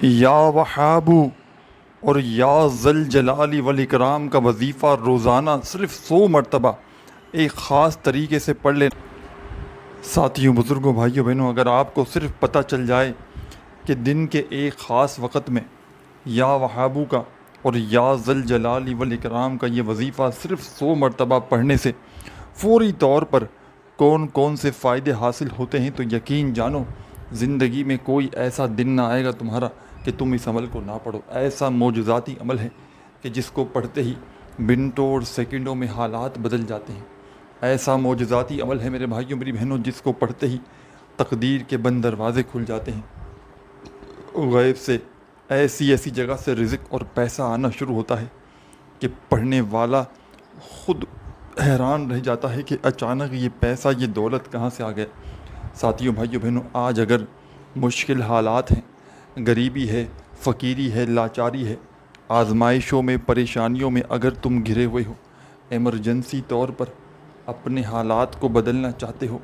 یا وہابو اور یا ذل جلالی والاکرام کا وظیفہ روزانہ صرف 100 مرتبہ ایک خاص طریقے سے پڑھ لینا۔ ساتھیوں، بزرگوں، بھائیوں، بہنوں، اگر آپ کو صرف پتہ چل جائے کہ دن کے ایک خاص وقت میں یا وہابو کا اور یا ذل جلالی والاکرام کا یہ وظیفہ صرف 100 مرتبہ پڑھنے سے فوری طور پر کون کون سے فائدے حاصل ہوتے ہیں، تو یقین جانو زندگی میں کوئی ایسا دن نہ آئے گا تمہارا کہ تم اس عمل کو نہ پڑھو۔ ایسا معجزاتی عمل ہے کہ جس کو پڑھتے ہی منٹوں اور سیکنڈوں میں حالات بدل جاتے ہیں۔ ایسا معجزاتی عمل ہے میرے بھائیوں، میری بہنوں، جس کو پڑھتے ہی تقدیر کے بند دروازے کھل جاتے ہیں۔ غیب سے ایسی جگہ سے رزق اور پیسہ آنا شروع ہوتا ہے کہ پڑھنے والا خود حیران رہ جاتا ہے کہ اچانک یہ پیسہ، یہ دولت کہاں سے آ گیا۔ ساتھیوں، بھائیوں، بہنوں، آج اگر مشکل حالات ہیں، غریبی ہے، فقیری ہے، لاچاری ہے، آزمائشوں میں، پریشانیوں میں اگر تم گھرے ہوئے ہو، ایمرجنسی طور پر اپنے حالات کو بدلنا چاہتے ہو،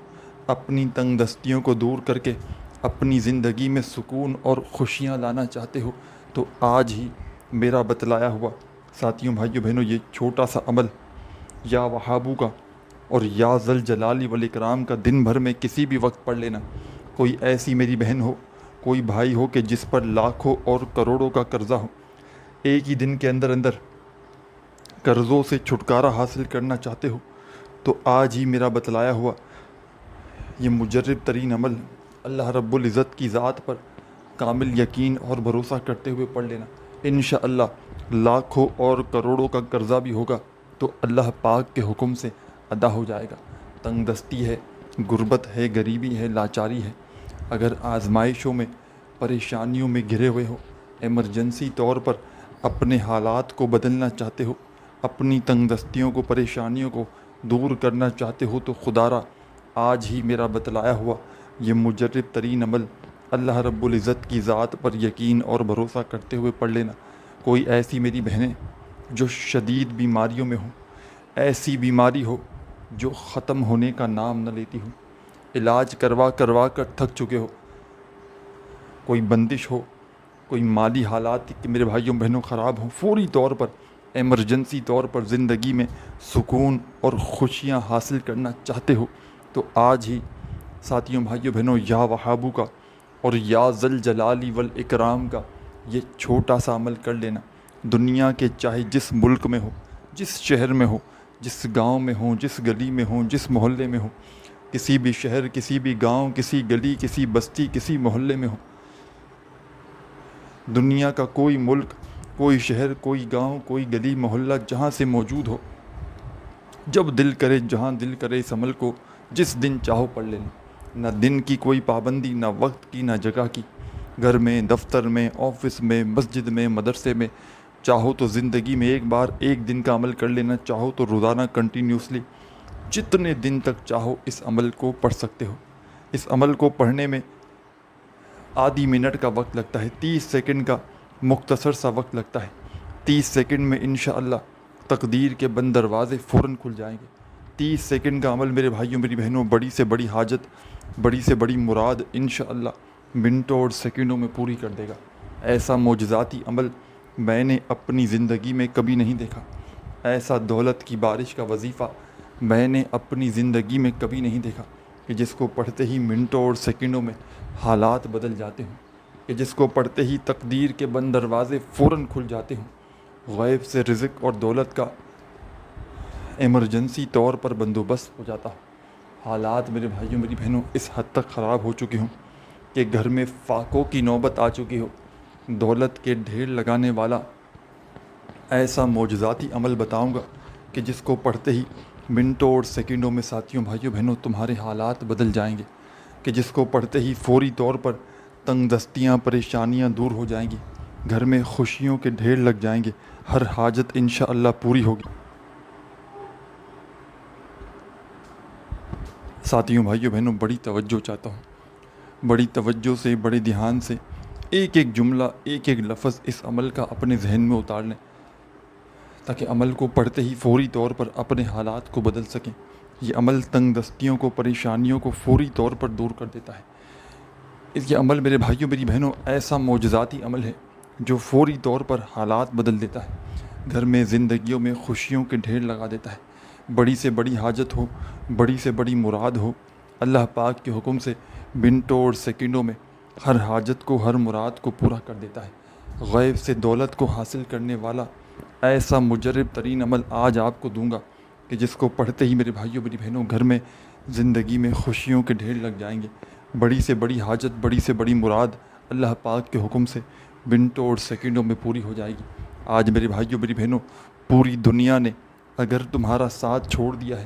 اپنی تنگ دستیوں کو دور کر کے اپنی زندگی میں سکون اور خوشیاں لانا چاہتے ہو، تو آج ہی میرا بتلایا ہوا ساتھیوں، بھائیوں، بہنوں، یہ چھوٹا سا عمل یا وہابو کا اور یا ذل جلالی والاکرام کا دن بھر میں کسی بھی وقت پڑھ لینا۔ کوئی ایسی میری بہن ہو، کوئی بھائی ہو کہ جس پر لاکھوں اور کروڑوں کا قرضہ ہو، ایک ہی دن کے اندر قرضوں سے چھٹکارا حاصل کرنا چاہتے ہو، تو آج ہی میرا بتلایا ہوا یہ مجرب ترین عمل اللہ رب العزت کی ذات پر کامل یقین اور بھروسہ کرتے ہوئے پڑھ لینا۔ انشاءاللہ لاکھوں اور کروڑوں کا قرضہ بھی ہوگا تو اللہ پاک کے حکم سے ادا ہو جائے گا۔ تنگ دستی ہے، غربت ہے، غریبی ہے، لاچاری ہے، اگر آزمائشوں میں، پریشانیوں میں گھرے ہوئے ہو، ایمرجنسی طور پر اپنے حالات کو بدلنا چاہتے ہو، اپنی تنگ دستیوں کو، پریشانیوں کو دور کرنا چاہتے ہو، تو خدا را آج ہی میرا بتلایا ہوا یہ مجرب ترین عمل اللہ رب العزت کی ذات پر یقین اور بھروسہ کرتے ہوئے پڑھ لینا۔ کوئی ایسی میری بہنیں جو شدید بیماریوں میں ہوں، ایسی بیماری ہو جو ختم ہونے کا نام نہ لیتی ہو، علاج کروا کر تھک چکے ہو، کوئی بندش ہو، کوئی مالی حالات کہ میرے بھائیوں بہنوں خراب ہوں، فوری طور پر ایمرجنسی طور پر زندگی میں سکون اور خوشیاں حاصل کرنا چاہتے ہو، تو آج ہی ساتھیوں، بھائیوں، بہنوں، یا وہابو کا اور یا ذل جلالی والاکرام کا یہ چھوٹا سا عمل کر لینا۔ دنیا کے چاہے جس ملک میں ہو، جس شہر میں ہو، جس گاؤں میں ہو، جس گلی میں ہو، جس محلے میں ہو، کسی بھی شہر، کسی بھی گاؤں، کسی گلی، کسی بستی، کسی محلے میں ہو، دنیا کا کوئی ملک، کوئی شہر، کوئی گاؤں، کوئی گلی محلہ جہاں سے موجود ہو، جب دل کرے، جہاں دل کرے، اس عمل کو جس دن چاہو پڑھ لینا۔ نہ دن کی کوئی پابندی، نہ وقت کی، نہ جگہ کی، گھر میں، دفتر میں، آفس میں، مسجد میں، مدرسے میں، چاہو تو زندگی میں ایک بار ایک دن کا عمل کر لینا، چاہو تو روزانہ کنٹینیوسلی جتنے دن تک چاہو اس عمل کو پڑھ سکتے ہو۔ اس عمل کو پڑھنے میں آدھی منٹ کا وقت لگتا ہے، 30 سیکنڈ کا مختصر سا وقت لگتا ہے۔ 30 سیکنڈ میں انشاءاللہ تقدیر کے بند دروازے فوراً کھل جائیں گے۔ 30 سیکنڈ کا عمل میرے بھائیوں، میری بہنوں، بڑی سے بڑی حاجت، بڑی سے بڑی مراد انشاءاللہ منٹوں اور سیکنڈوں میں پوری کر دے گا۔ ایسا معجزاتی عمل میں نے اپنی زندگی میں کبھی نہیں دیکھا۔ ایسا دولت کی بارش کا وظیفہ میں نے اپنی زندگی میں کبھی نہیں دیکھا کہ جس کو پڑھتے ہی منٹوں اور سیکنڈوں میں حالات بدل جاتے ہوں، کہ جس کو پڑھتے ہی تقدیر کے بند دروازے فوراً کھل جاتے ہوں، غیب سے رزق اور دولت کا ایمرجنسی طور پر بندوبست ہو جاتا ہو۔ حالات میرے بھائیوں، میری بہنوں اس حد تک خراب ہو چکے ہوں کہ گھر میں فاقوں کی نوبت آ چکی ہو۔ دولت کے ڈھیر لگانے والا ایسا معجزاتی عمل بتاؤں گا کہ جس کو پڑھتے ہی منٹوں اور سیکنڈوں میں ساتھیوں، بھائیوں، بہنوں تمہارے حالات بدل جائیں گے، کہ جس کو پڑھتے ہی فوری طور پر تنگ دستیاں، پریشانیاں دور ہو جائیں گی، گھر میں خوشیوں کے ڈھیر لگ جائیں گے، ہر حاجت انشاءاللہ پوری ہوگی۔ ساتھیوں، بھائیوں، بہنوں، بڑی توجہ چاہتا ہوں، بڑی توجہ سے، بڑے دھیان سے ایک ایک جملہ، ایک ایک لفظ اس عمل کا اپنے ذہن میں اتار لیں، تاکہ عمل کو پڑھتے ہی فوری طور پر اپنے حالات کو بدل سکیں۔ یہ عمل تنگ دستیوں کو، پریشانیوں کو فوری طور پر دور کر دیتا ہے۔ یہ عمل میرے بھائیوں میری بہنوں ایسا معجزاتی عمل ہے جو فوری طور پر حالات بدل دیتا ہے، گھر میں زندگیوں میں خوشیوں کے ڈھیر لگا دیتا ہے۔ بڑی سے بڑی حاجت ہو، بڑی سے بڑی مراد ہو، اللہ پاک کے حکم سے منٹوں اور سیکنڈوں میں ہر حاجت کو، ہر مراد کو پورا کر دیتا ہے۔ غیب سے دولت کو حاصل کرنے والا ایسا مجرب ترین عمل آج آپ کو دوں گا کہ جس کو پڑھتے ہی میرے بھائیوں میری بہنوں گھر میں زندگی میں خوشیوں کے ڈھیر لگ جائیں گے۔ بڑی سے بڑی حاجت، بڑی سے بڑی مراد اللہ پاک کے حکم سے منٹوں اور سیکنڈوں میں پوری ہو جائے گی۔ آج میرے بھائیوں میری بہنوں پوری دنیا نے اگر تمہارا ساتھ چھوڑ دیا ہے،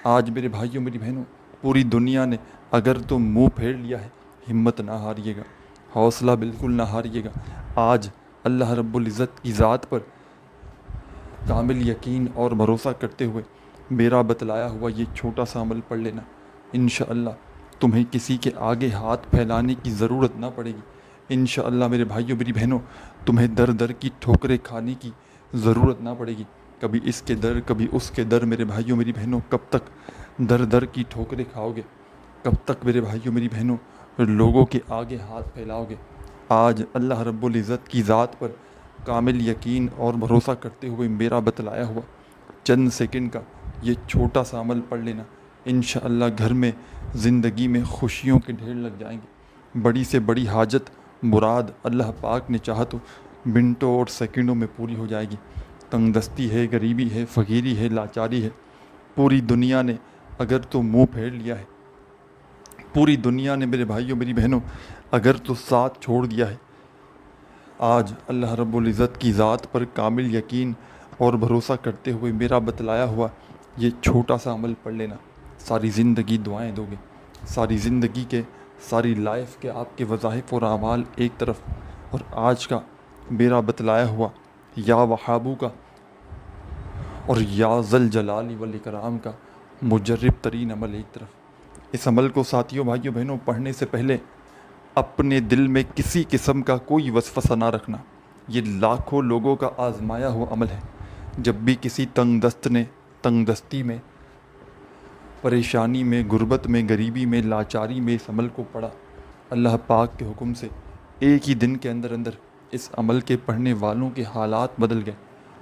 آج میرے بھائیوں میری بہنوں پوری دنیا نے اگر تم منہ پھیر لیا ہے، ہمت نہ ہاریے گا، حوصلہ بالکل نہ ہاریے گا۔ آج اللہ رب العزت کی ذات پر کامل یقین اور بھروسہ کرتے ہوئے میرا بتلایا ہوا یہ چھوٹا سا عمل پڑھ لینا، انشاءاللہ تمہیں کسی کے آگے ہاتھ پھیلانے کی ضرورت نہ پڑے گی۔ انشاءاللہ میرے بھائیوں میری بہنوں تمہیں در در کی ٹھوکریں کھانے کی ضرورت نہ پڑے گی، کبھی اس کے در کبھی اس کے در۔ میرے بھائیوں میری بہنوں کب تک در در کی ٹھوکریں کھاؤ گے؟ کب تک میرے بھائیوں میری بہنوں لوگوں کے آگے ہاتھ پھیلاؤ گے؟ آج اللہ رب العزت کی ذات پر کامل یقین اور بھروسہ کرتے ہوئے میرا بتلایا ہوا چند سیکنڈ کا یہ چھوٹا سا عمل پڑھ لینا، انشاءاللہ گھر میں زندگی میں خوشیوں کے ڈھیر لگ جائیں گے۔ بڑی سے بڑی حاجت مراد اللہ پاک نے چاہا تو منٹوں اور سیکنڈوں میں پوری ہو جائے گی۔ تنگ دستی ہے، غریبی ہے، فقیری ہے، لاچاری ہے، پوری دنیا نے اگر تو منہ پھیر لیا ہے، پوری دنیا نے میرے بھائیوں میری بہنوں اگر تو ساتھ چھوڑ دیا ہے، آج اللہ رب العزت کی ذات پر کامل یقین اور بھروسہ کرتے ہوئے میرا بتلایا ہوا یہ چھوٹا سا عمل پڑھ لینا، ساری زندگی دعائیں دو گے، ساری زندگی کے، ساری لائف کے آپ کے وظائف اور اعمال ایک طرف، اور آج کا میرا بتلایا ہوا یا وہابو کا اور یا ذل جلال والاکرام کا مجرب ترین عمل ایک طرف۔ اس عمل کو ساتھیوں، بھائیوں، بہنوں پڑھنے سے پہلے اپنے دل میں کسی قسم کا کوئی وسوسہ نہ رکھنا۔ یہ لاکھوں لوگوں کا آزمایا ہوا عمل ہے۔ جب بھی کسی تنگ دست نے تنگ دستی میں، پریشانی میں، غربت میں، غریبی میں، لاچاری میں اس عمل کو پڑھا، اللہ پاک کے حکم سے ایک ہی دن کے اندر اندر اس عمل کے پڑھنے والوں کے حالات بدل گئے۔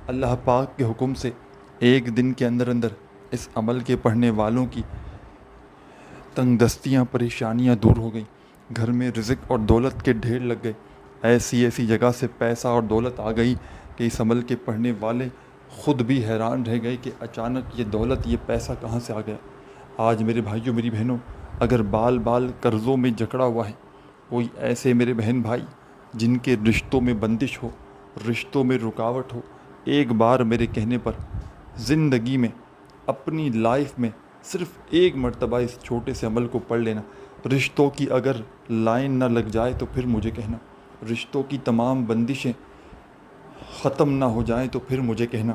اللہ پاک کے حکم سے ایک دن کے اندر اندر اس عمل کے پڑھنے والوں کی تنگ دستیاں، پریشانیاں دور ہو گئیں، گھر میں رزق اور دولت کے ڈھیر لگ گئے، ایسی جگہ سے پیسہ اور دولت آ گئی کہ اس عمل کے پڑھنے والے خود بھی حیران رہ گئے کہ اچانک یہ دولت، یہ پیسہ کہاں سے آ گیا۔ آج میرے بھائیوں میری بہنوں اگر بال بال قرضوں میں جکڑا ہوا ہے، کوئی ایسے میرے بہن بھائی جن کے رشتوں میں بندش ہو، رشتوں میں رکاوٹ ہو، ایک بار میرے کہنے پر زندگی میں، اپنی لائف میں صرف ایک مرتبہ اس چھوٹے سے عمل کو پڑھ لینا۔ رشتوں کی اگر لائن نہ لگ جائے تو پھر مجھے کہنا، رشتوں کی تمام بندشیں ختم نہ ہو جائیں تو پھر مجھے کہنا۔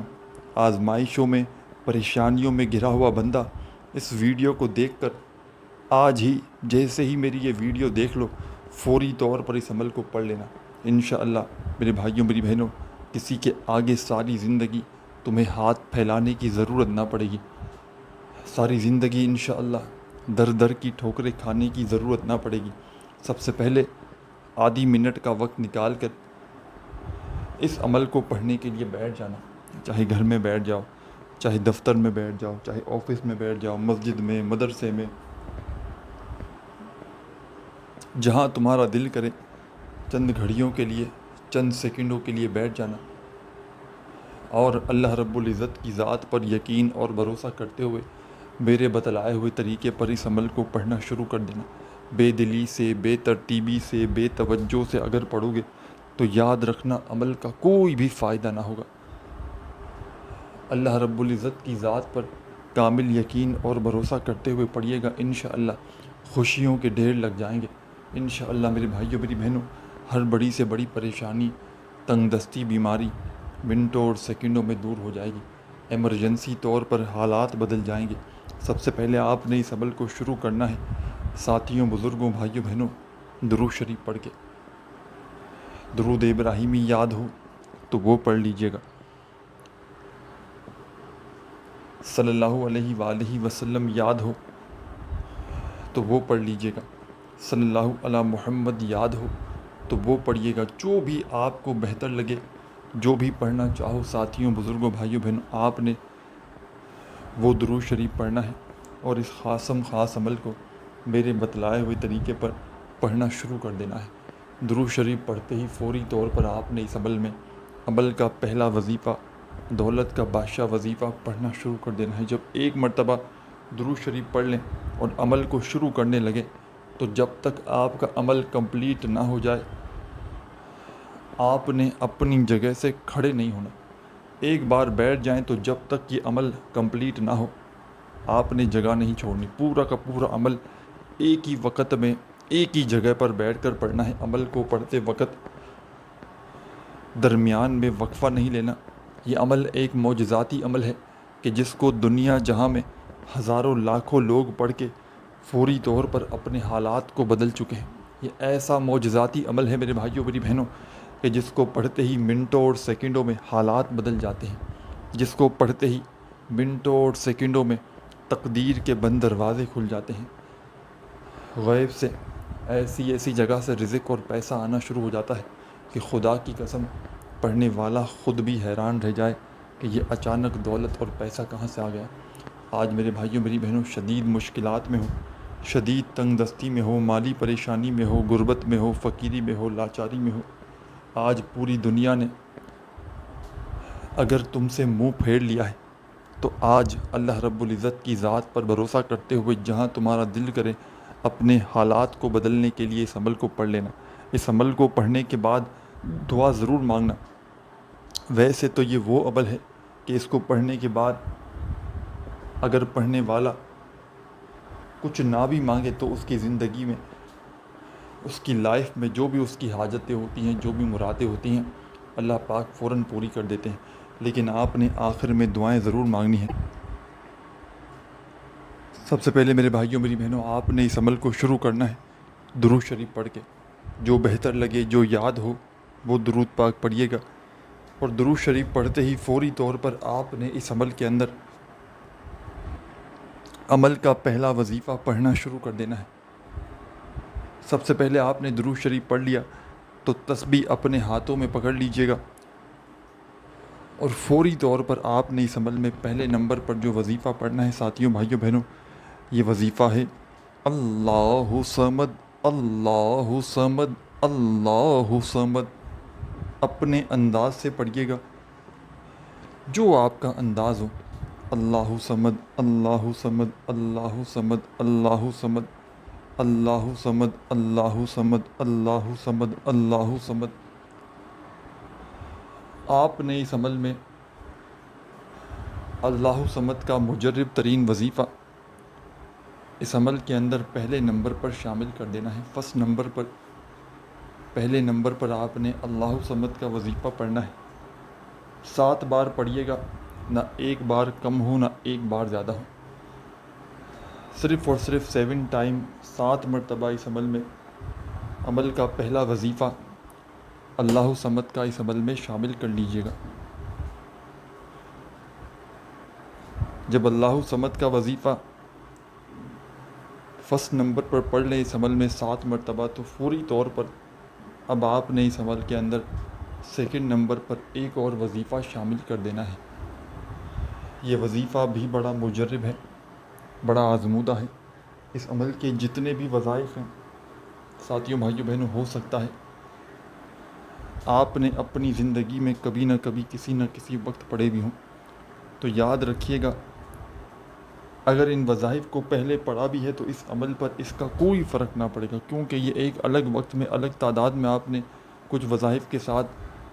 آزمائشوں میں، پریشانیوں میں گھرا ہوا بندہ اس ویڈیو کو دیکھ کر آج ہی، جیسے ہی میری یہ ویڈیو دیکھ لو، فوری طور پر اس عمل کو پڑھ لینا۔ انشاءاللہ میرے بھائیوں میری بہنوں کسی کے آگے ساری زندگی تمہیں ہاتھ پھیلانے کی ضرورت نہ پڑے گی، ساری زندگی انشاءاللہ در در کی ٹھوکریں کھانے کی ضرورت نہ پڑے گی۔ سب سے پہلے آدھی منٹ کا وقت نکال کر اس عمل کو پڑھنے کے لیے بیٹھ جانا، چاہے گھر میں بیٹھ جاؤ، چاہے دفتر میں بیٹھ جاؤ، چاہے آفس میں بیٹھ جاؤ، مسجد میں، مدرسے میں، جہاں تمہارا دل کرے چند گھڑیوں کے لیے، چند سیکنڈوں کے لیے بیٹھ جانا اور اللہ رب العزت کی ذات پر یقین اور بھروسہ کرتے ہوئے میرے بتلائے ہوئے طریقے پر اس عمل کو پڑھنا شروع کر دینا۔ بے دلی سے، بے ترتیبی سے، بے توجہ سے اگر پڑھو گے تو یاد رکھنا عمل کا کوئی بھی فائدہ نہ ہوگا۔ اللہ رب العزت کی ذات پر کامل یقین اور بھروسہ کرتے ہوئے پڑھیے گا، انشاءاللہ خوشیوں کے ڈھیر لگ جائیں گے۔ انشاءاللہ میرے بھائیوں میری بہنوں ہر بڑی سے بڑی پریشانی، تنگ دستی، بیماری منٹوں اور سیکنڈوں میں دور ہو جائے گی، ایمرجنسی طور پر حالات بدل جائیں گے۔ سب سے پہلے آپ نے اس عمل کو شروع کرنا ہے ساتھیوں، بزرگوں، بھائیوں، بہنوں، درود شریف پڑھ کے۔ درود ابراہیمی یاد ہو تو وہ پڑھ لیجئے گا، صلی اللہ علیہ وآلہ وسلم یاد ہو تو وہ پڑھ لیجئے گا، صلی اللہ علی محمد یاد ہو تو وہ پڑھیے گا. جو بھی آپ کو بہتر لگے، جو بھی پڑھنا چاہو ساتھیوں، بزرگوں، بھائیوں، بہنوں، آپ نے وہ درود شریف پڑھنا ہے اور اس خاص عمل کو میرے بتلائے ہوئے طریقے پر پڑھنا شروع کر دینا ہے. درود شریف پڑھتے ہی فوری طور پر آپ نے اس عمل کا پہلا وظیفہ، دولت کا بادشاہ وظیفہ پڑھنا شروع کر دینا ہے. جب ایک مرتبہ درود شریف پڑھ لیں اور عمل کو شروع کرنے لگے تو جب تک آپ کا عمل کمپلیٹ نہ ہو جائے آپ نے اپنی جگہ سے کھڑے نہیں ہونا. ایک بار بیٹھ جائیں تو جب تک یہ عمل کمپلیٹ نہ ہو آپ نے جگہ نہیں چھوڑنی. پورا کا پورا عمل ایک ہی وقت میں ایک ہی جگہ پر بیٹھ کر پڑھنا ہے. عمل کو پڑھتے وقت درمیان میں وقفہ نہیں لینا. یہ عمل ایک معجزاتی عمل ہے کہ جس کو دنیا جہاں میں ہزاروں لاکھوں لوگ پڑھ کے فوری طور پر اپنے حالات کو بدل چکے ہیں. یہ ایسا معجزاتی عمل ہے میرے بھائیوں، میری بہنوں، کہ جس کو پڑھتے ہی منٹوں اور سیکنڈوں میں حالات بدل جاتے ہیں. جس کو پڑھتے ہی منٹوں اور سیکنڈوں میں تقدیر کے بند دروازے کھل جاتے ہیں. غیب سے ایسی جگہ سے رزق اور پیسہ آنا شروع ہو جاتا ہے کہ خدا کی قسم پڑھنے والا خود بھی حیران رہ جائے کہ یہ اچانک دولت اور پیسہ کہاں سے آ گیا. آج میرے بھائیوں، میری بہنوں، شدید مشکلات میں ہو، شدید تنگ دستی میں ہو، مالی پریشانی میں ہو، غربت میں ہو، فقیری میں ہو، لاچاری میں ہو، آج پوری دنیا نے اگر تم سے منہ پھیر لیا ہے تو آج اللہ رب العزت کی ذات پر بھروسہ کرتے ہوئے جہاں تمہارا دل کرے اپنے حالات کو بدلنے کے لیے اس عمل کو پڑھ لینا. اس عمل کو پڑھنے کے بعد دعا ضرور مانگنا. ویسے تو یہ وہ عمل ہے کہ اس کو پڑھنے کے بعد اگر پڑھنے والا کچھ نہ بھی مانگے تو اس کی زندگی میں، اس کی لائف میں جو بھی اس کی حاجتیں ہوتی ہیں، جو بھی مرادیں ہوتی ہیں، اللہ پاک فوراً پوری کر دیتے ہیں. لیکن آپ نے آخر میں دعائیں ضرور مانگنی ہیں. سب سے پہلے میرے بھائیوں، میری بہنوں، آپ نے اس عمل کو شروع کرنا ہے درود شریف پڑھ کے. جو بہتر لگے، جو یاد ہو وہ درود پاک پڑھیے گا اور درود شریف پڑھتے ہی فوری طور پر آپ نے اس عمل کے اندر عمل کا پہلا وظیفہ پڑھنا شروع کر دینا ہے. سب سے پہلے آپ نے درود شریف پڑھ لیا تو تسبیح اپنے ہاتھوں میں پکڑ لیجئے گا اور فوری طور پر آپ نے اس عمل میں پہلے نمبر پر جو وظیفہ پڑھنا ہے ساتھیوں، بھائیوں، بہنوں، یہ وظیفہ ہے اللہ صمد، اللہ صمد، اللہ صمد. اپنے انداز سے پڑھیے گا، جو آپ کا انداز ہو. اللہ صمد، اللہ صمد، اللہ صمد، اللہ صمد، اللہ صمد، اللہ صمد، اللہ صمد، اللہ صمد. آپ نے اس عمل میں اللہ صمد کا مجرب ترین وظیفہ اس عمل کے اندر پہلے نمبر پر شامل کر دینا ہے. فرسٹ نمبر پر، پہلے نمبر پر آپ نے اللہ صمد کا وظیفہ پڑھنا ہے. 7 بار پڑھیے گا، نہ ایک بار کم ہو نہ ایک بار زیادہ ہو. صرف اور صرف 7 ٹائم، 7 مرتبہ اس عمل میں عمل کا پہلا وظیفہ اللہ صمد کا اس عمل میں شامل کر لیجئے گا. جب اللہ صمد کا وظیفہ فرسٹ نمبر پر پڑھ لیں اس عمل میں 7 مرتبہ تو فوری طور پر اب آپ نے اس عمل کے اندر سیکنڈ نمبر پر ایک اور وظیفہ شامل کر دینا ہے. یہ وظیفہ بھی بڑا مجرب ہے، بڑا آزمودہ ہے. اس عمل کے جتنے بھی وظائف ہیں ساتھیوں، بھائیوں، بہنوں، ہو سکتا ہے آپ نے اپنی زندگی میں کبھی نہ کبھی کسی نہ کسی وقت پڑھے بھی ہوں. تو یاد رکھیے گا، اگر ان وظائف کو پہلے پڑھا بھی ہے تو اس عمل پر اس کا کوئی فرق نہ پڑے گا، کیونکہ یہ ایک الگ وقت میں، الگ تعداد میں آپ نے کچھ وظائف کے ساتھ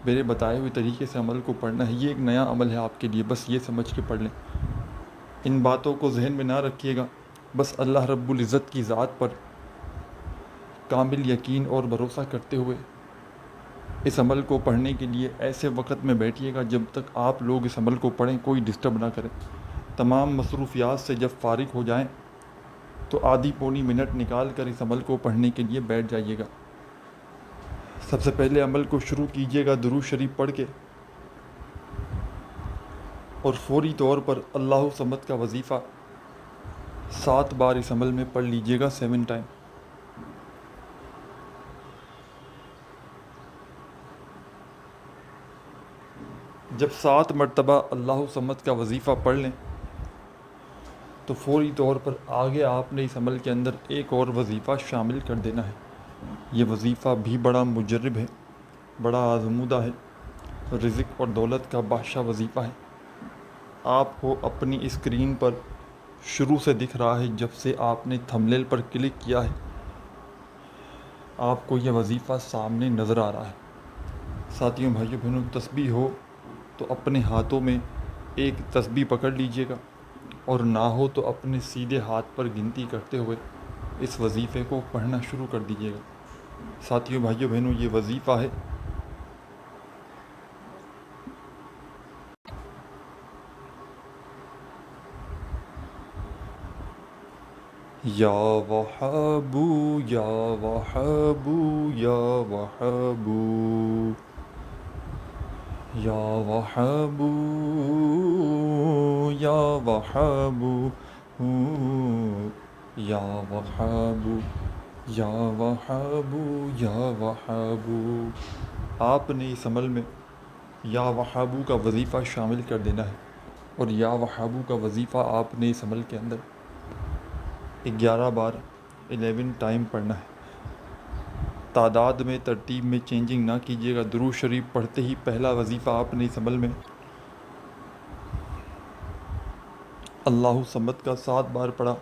میرے بتائے ہوئے طریقے سے عمل کو پڑھنا ہے. یہ ایک نیا عمل ہے آپ کے لیے، بس یہ سمجھ کے پڑھ لیں. ان باتوں کو ذہن میں نہ رکھیے گا، بس اللہ رب العزت کی ذات پر کامل یقین اور بھروسہ کرتے ہوئے اس عمل کو پڑھنے کے لیے ایسے وقت میں بیٹھیے گا جب تک آپ لوگ اس عمل کو پڑھیں کوئی ڈسٹرب نہ کرے. تمام مصروفیات سے جب فارغ ہو جائیں تو آدھی پونی منٹ نکال کر اس عمل کو پڑھنے کے لیے بیٹھ جائیے گا. سب سے پہلے عمل کو شروع کیجیے گا درود شریف پڑھ کے اور فوری طور پر اللہ صمد کا وظیفہ 7 بار اس عمل میں پڑھ لیجیے گا 7 ٹائم. جب 7 مرتبہ اللہ صمد کا وظیفہ پڑھ لیں تو فوری طور پر آگے آپ نے اس عمل کے اندر ایک اور وظیفہ شامل کر دینا ہے۔ یہ وظیفہ بھی بڑا مجرب ہے، بڑا آزمودہ ہے، رزق اور دولت کا بادشاہ وظیفہ ہے۔ آپ کو اپنی اسکرین پر شروع سے دکھ رہا ہے، جب سے آپ نے تھمبنیل پر کلک کیا ہے آپ کو یہ وظیفہ سامنے نظر آ رہا ہے۔ ساتھیوں، بھائیوں، بہنوں، تسبیح ہو تو اپنے ہاتھوں میں ایک تسبیح پکڑ لیجئے گا، اور نہ ہو تو اپنے سیدھے ہاتھ پر گنتی کرتے ہوئے اس وظیفے کو پڑھنا شروع کر دیجئے گا۔ ساتھیوں، بھائیوں، بہنوں، یہ وظیفہ ہے یا وہابو یا وہابو یا وہابو یا وہابو یا وہابو یا وہابو یا وہابو یا وہابو۔ آپ نے اس عمل میں یا وہابو کا وظیفہ شامل کر دینا ہے، اور یا وہابو کا وظیفہ آپ نے اس عمل کے اندر 11 بار 11 ٹائم پڑھنا ہے۔ تعداد میں، ترتیب میں چینجنگ نہ کیجیے گا۔ درود شریف پڑھتے ہی پہلا وظیفہ آپ نے اس عمل میں اللہ صمد کا 7 بار پڑھا،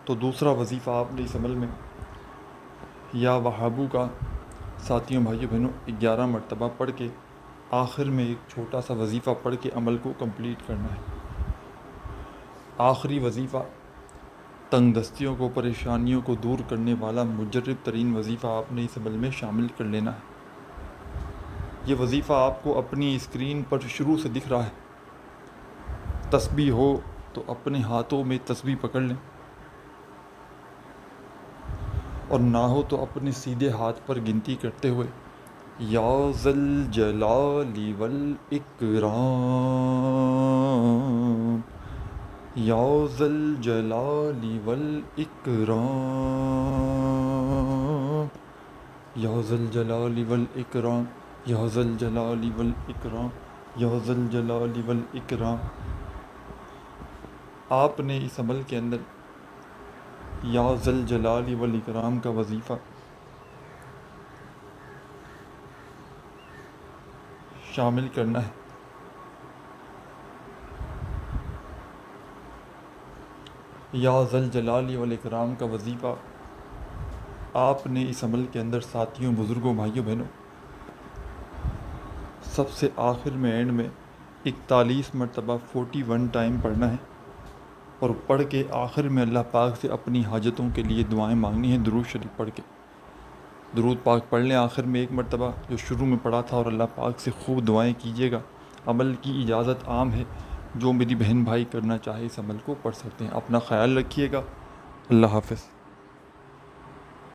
تو دوسرا وظیفہ آپ نے اس عمل میں یا وہابو کا، ساتھیوں، بھائیوں، بہنوں، 11 مرتبہ پڑھ کے آخر میں ایک چھوٹا سا وظیفہ پڑھ کے عمل کو کمپلیٹ کرنا ہے۔ آخری وظیفہ تنگ دستیوں کو، پریشانیوں کو دور کرنے والا مجرب ترین وظیفہ آپ نے اس عمل میں شامل کر لینا ہے۔ یہ وظیفہ آپ کو اپنی اسکرین پر شروع سے دکھ رہا ہے۔ تسبیح ہو تو اپنے ہاتھوں میں تسبیح پکڑ لیں، اور نہ ہو تو اپنے سیدھے ہاتھ پر گنتی کرتے ہوئے یا ذل جلال والاکرام، یا ذل جلال والاکرام، یا ذل جلال والاکرام، یا ذل جلال والاکرام، یا ذل جلال والاکرام۔ آپ نے اس عمل کے اندر یا ذل جلال والاکرام کا وظیفہ شامل کرنا ہے۔ یا ذل جلال والاکرام کا وظیفہ آپ نے اس عمل کے اندر، ساتھیوں، بزرگوں، بھائیوں، بہنوں، سب سے آخر میں، اینڈ میں 41 مرتبہ 41 ٹائم پڑھنا ہے، اور پڑھ کے آخر میں اللہ پاک سے اپنی حاجتوں کے لیے دعائیں مانگنی ہیں درود شریف پڑھ کے۔ درود پاک پڑھ لیں آخر میں ایک مرتبہ جو شروع میں پڑھا تھا، اور اللہ پاک سے خوب دعائیں کیجیے گا۔ عمل کی اجازت عام ہے، جو میری بہن بھائی کرنا چاہے اس عمل کو پڑھ سکتے ہیں۔ اپنا خیال رکھیے گا۔ اللہ حافظ۔